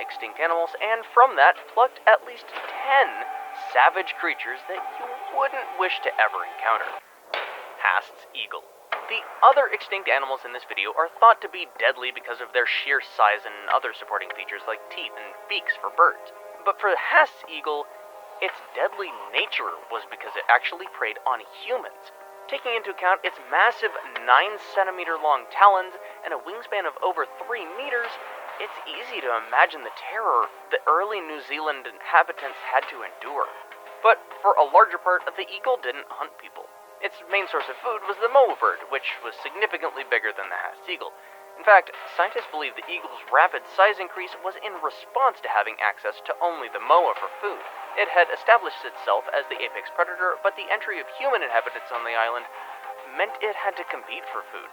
extinct animals, and from that plucked at least 10 savage creatures that you wouldn't wish to ever encounter. Haast's eagle. The other extinct animals in this video are thought to be deadly because of their sheer size and other supporting features like teeth and beaks for birds. But for Haast's eagle, its deadly nature was because it actually preyed on humans. Taking into account its massive 9-centimeter long talons and a wingspan of over 3 meters, it's easy to imagine the terror the early New Zealand inhabitants had to endure. But for a larger part, the eagle didn't hunt people. Its main source of food was the moa bird, which was significantly bigger than the Haast's eagle. In fact, scientists believe the eagle's rapid size increase was in response to having access to only the moa for food. It had established itself as the apex predator, but the entry of human inhabitants on the island meant it had to compete for food.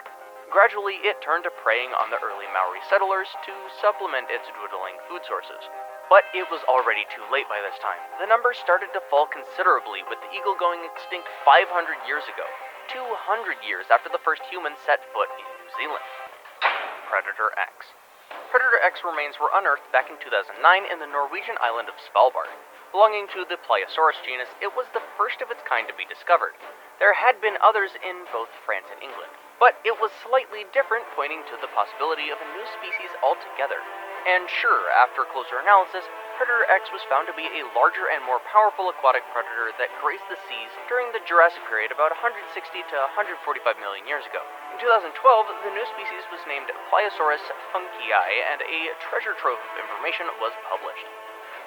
Gradually, it turned to preying on the early Maori settlers to supplement its dwindling food sources. But it was already too late by this time. The numbers started to fall considerably, with the eagle going extinct 500 years ago, 200 years after the first humans set foot in New Zealand. Predator X. Predator X remains were unearthed back in 2009 in the Norwegian island of Svalbard. Belonging to the Pliosaurus genus, it was the first of its kind to be discovered. There had been others in both France and England, but it was slightly different, pointing to the possibility of a new species altogether. And sure, after closer analysis, Predator X was found to be a larger and more powerful aquatic predator that graced the seas during the Jurassic period about 160 to 145 million years ago. In 2012, the new species was named Pliosaurus funkii, and a treasure trove of information was published.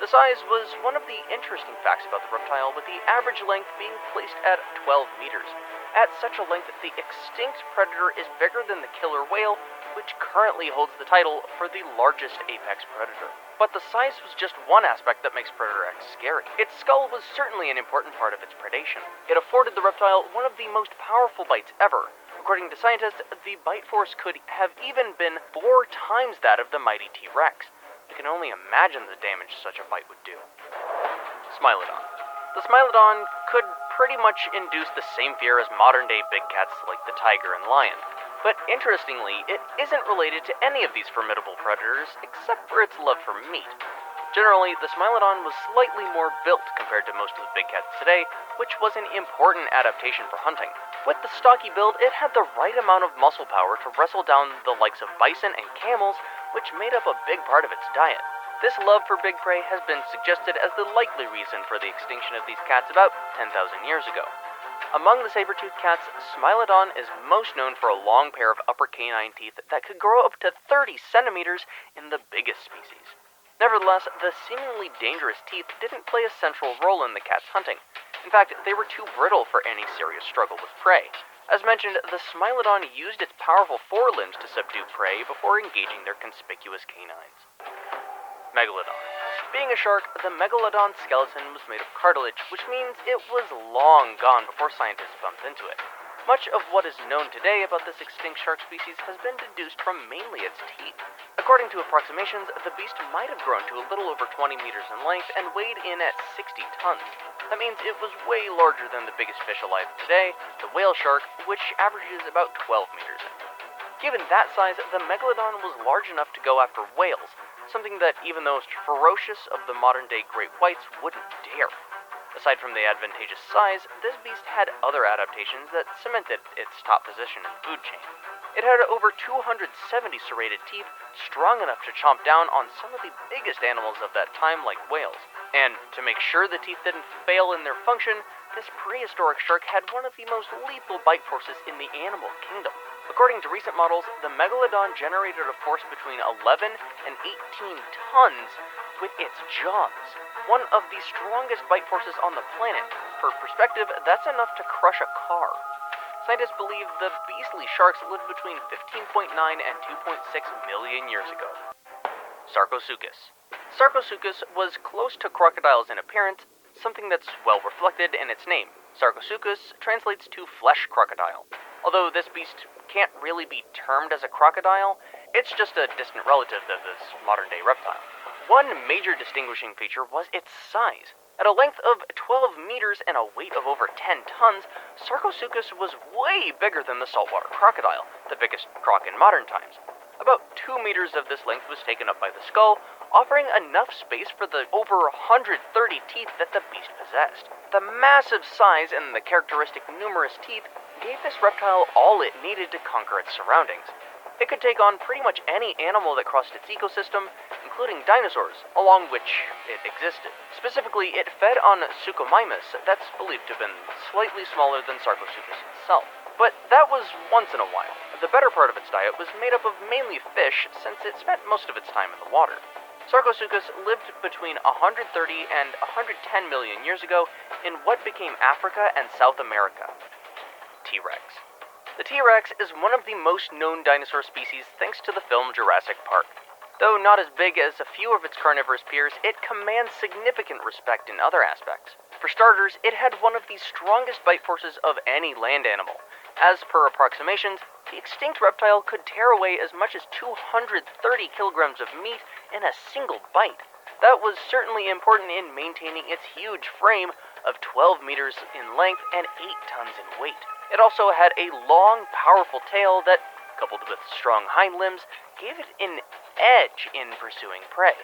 The size was one of the interesting facts about the reptile, with the average length being placed at 12 meters. At such a length, the extinct predator is bigger than the killer whale, which currently holds the title for the largest apex predator. But the size was just one aspect that makes Predator X scary. Its skull was certainly an important part of its predation. It afforded the reptile one of the most powerful bites ever. According to scientists, the bite force could have even been 4 times that of the mighty T-Rex. You can only imagine the damage such a bite would do. Smilodon. The Smilodon could pretty much induce the same fear as modern-day big cats like the tiger and lion. But interestingly, it isn't related to any of these formidable predators, except for its love for meat. Generally, the Smilodon was slightly more built compared to most of the big cats today, which was an important adaptation for hunting. With the stocky build, it had the right amount of muscle power to wrestle down the likes of bison and camels, which made up a big part of its diet. This love for big prey has been suggested as the likely reason for the extinction of these cats about 10,000 years ago. Among the saber-toothed cats, Smilodon is most known for a long pair of upper canine teeth that could grow up to 30 centimeters in the biggest species. Nevertheless, the seemingly dangerous teeth didn't play a central role in the cat's hunting. In fact, they were too brittle for any serious struggle with prey. As mentioned, the Smilodon used its powerful forelimbs to subdue prey before engaging their conspicuous canines. Megalodon. Being a shark, the Megalodon skeleton was made of cartilage, which means it was long gone before scientists bumped into it. Much of what is known today about this extinct shark species has been deduced from mainly its teeth. According to approximations, the beast might have grown to a little over 20 meters in length and weighed in at 60 tons. That means it was way larger than the biggest fish alive today, the whale shark, which averages about 12 meters in. Given that size, the Megalodon was large enough to go after whales, something that even the most ferocious of the modern-day great whites wouldn't dare. Aside from the advantageous size, this beast had other adaptations that cemented its top position in the food chain. It had over 270 serrated teeth, strong enough to chomp down on some of the biggest animals of that time, like whales. And to make sure the teeth didn't fail in their function, this prehistoric shark had one of the most lethal bite forces in the animal kingdom. According to recent models, the Megalodon generated a force between 11 and 18 tons with its jaws, one of the strongest bite forces on the planet. For perspective, that's enough to crush a car. Scientists believe the beastly sharks lived between 15.9 and 2.6 million years ago. Sarcosuchus. Sarcosuchus was close to crocodiles in appearance, something that's well reflected in its name. Sarcosuchus translates to flesh crocodile. Although this beast can't really be termed as a crocodile, it's just a distant relative of this modern-day reptile. One major distinguishing feature was its size. At a length of 12 meters and a weight of over 10 tons, Sarcosuchus was way bigger than the saltwater crocodile, the biggest croc in modern times. About 2 meters of this length was taken up by the skull, offering enough space for the over 130 teeth that the beast possessed. The massive size and the characteristic numerous teeth gave this reptile all it needed to conquer its surroundings. It could take on pretty much any animal that crossed its ecosystem, including dinosaurs, along which it existed. Specifically, it fed on Suchomimus that's believed to have been slightly smaller than Sarcosuchus itself. But that was once in a while. The better part of its diet was made up of mainly fish, since it spent most of its time in the water. Sarcosuchus lived between 130 and 110 million years ago in what became Africa and South America. T-Rex. The T-Rex is one of the most known dinosaur species thanks to the film Jurassic Park. Though not as big as a few of its carnivorous peers, it commands significant respect in other aspects. For starters, it had one of the strongest bite forces of any land animal. As per approximations, the extinct reptile could tear away as much as 230 kilograms of meat in a single bite. That was certainly important in maintaining its huge frame of 12 meters in length and 8 tons in weight. It also had a long, powerful tail that, coupled with strong hind limbs, gave it an edge in pursuing prey.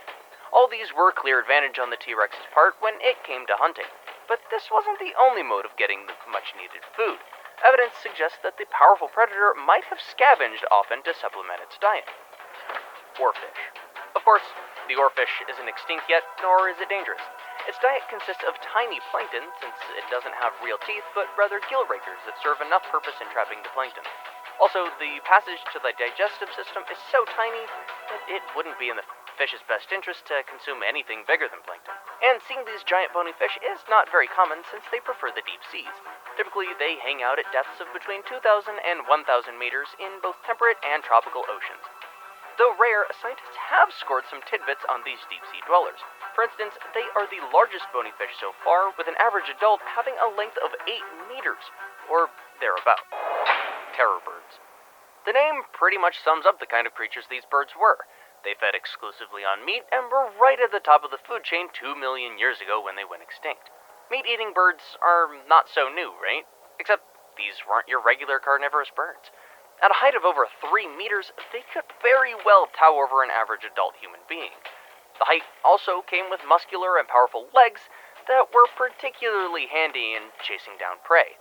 All these were clear advantage on the T-Rex's part when it came to hunting. But this wasn't the only mode of getting the much-needed food. Evidence suggests that the powerful predator might have scavenged often to supplement its diet. Oarfish. Of course, the oarfish isn't extinct yet, nor is it dangerous. Its diet consists of tiny plankton, since it doesn't have real teeth, but rather gill rakers that serve enough purpose in trapping the plankton. Also, the passage to the digestive system is so tiny that it wouldn't be in the fish's best interest to consume anything bigger than plankton. And seeing these giant bony fish is not very common since they prefer the deep seas. Typically, they hang out at depths of between 2,000 and 1,000 meters in both temperate and tropical oceans. Though rare, scientists have scored some tidbits on these deep-sea dwellers. For instance, they are the largest bony fish so far, with an average adult having a length of 8 meters, or thereabout. Terror birds. The name pretty much sums up the kind of creatures these birds were. They fed exclusively on meat and were right at the top of the food chain 2 million years ago when they went extinct. Meat-eating birds are not so new, right? Except these weren't your regular carnivorous birds. At a height of over 3 meters, they could very well tower over an average adult human being. The height also came with muscular and powerful legs that were particularly handy in chasing down prey.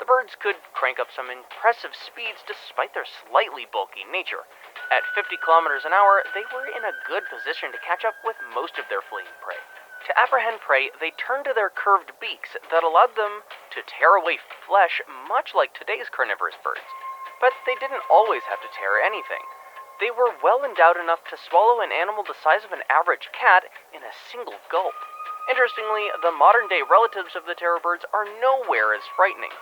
The birds could crank up some impressive speeds despite their slightly bulky nature. At 50 kilometers an hour, they were in a good position to catch up with most of their fleeing prey. To apprehend prey, they turned to their curved beaks that allowed them to tear away flesh much like today's carnivorous birds. But they didn't always have to tear anything. They were well endowed enough to swallow an animal the size of an average cat in a single gulp. Interestingly, the modern-day relatives of the terror birds are nowhere as frightening.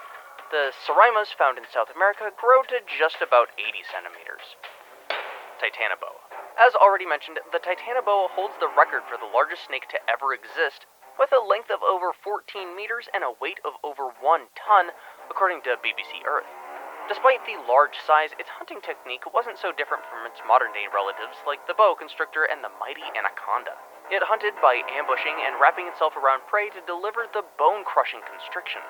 The Siraimas found in South America grow to just about 80 centimeters. Titanoboa. As already mentioned, the Titanoboa holds the record for the largest snake to ever exist, with a length of over 14 meters and a weight of over 1 ton, according to BBC Earth. Despite the large size, its hunting technique wasn't so different from its modern-day relatives like the boa constrictor and the mighty anaconda. It hunted by ambushing and wrapping itself around prey to deliver the bone-crushing constriction.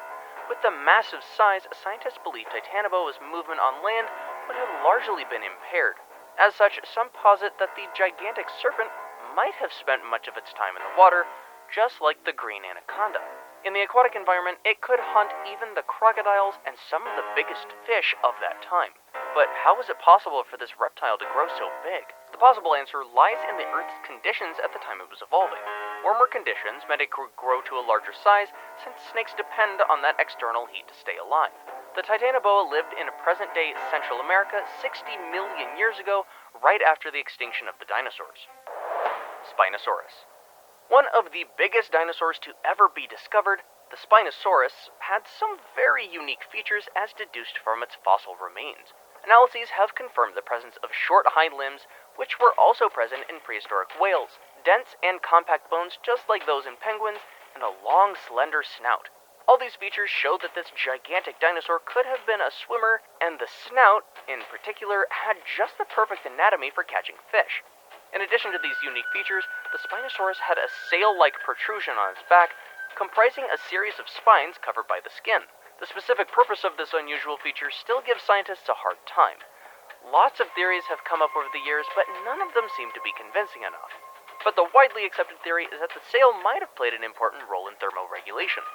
With the massive size, scientists believe Titanoboa's movement on land would have largely been impaired. As such, some posit that the gigantic serpent might have spent much of its time in the water, just like the green anaconda. In the aquatic environment, it could hunt even the crocodiles and some of the biggest fish of that time. But how was it possible for this reptile to grow so big? The possible answer lies in the Earth's conditions at the time it was evolving. Warmer conditions meant it could grow to a larger size, since snakes depend on that external heat to stay alive. The Titanoboa lived in present-day Central America 60 million years ago, right after the extinction of the dinosaurs. Spinosaurus. One of the biggest dinosaurs to ever be discovered, the Spinosaurus had some very unique features as deduced from its fossil remains. Analyses have confirmed the presence of short hind limbs, which were also present in prehistoric whales, dense and compact bones just like those in penguins, and a long, slender snout. All these features show that this gigantic dinosaur could have been a swimmer, and the snout, in particular, had just the perfect anatomy for catching fish. In addition to these unique features, the Spinosaurus had a sail-like protrusion on its back, comprising a series of spines covered by the skin. The specific purpose of this unusual feature still gives scientists a hard time. Lots of theories have come up over the years, but none of them seem to be convincing enough. But the widely accepted theory is that the sail might have played an important role in thermoregulation.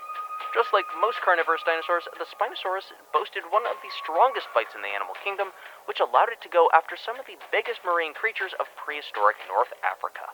Just like most carnivorous dinosaurs, the Spinosaurus boasted one of the strongest bites in the animal kingdom, which allowed it to go after some of the biggest marine creatures of prehistoric North Africa.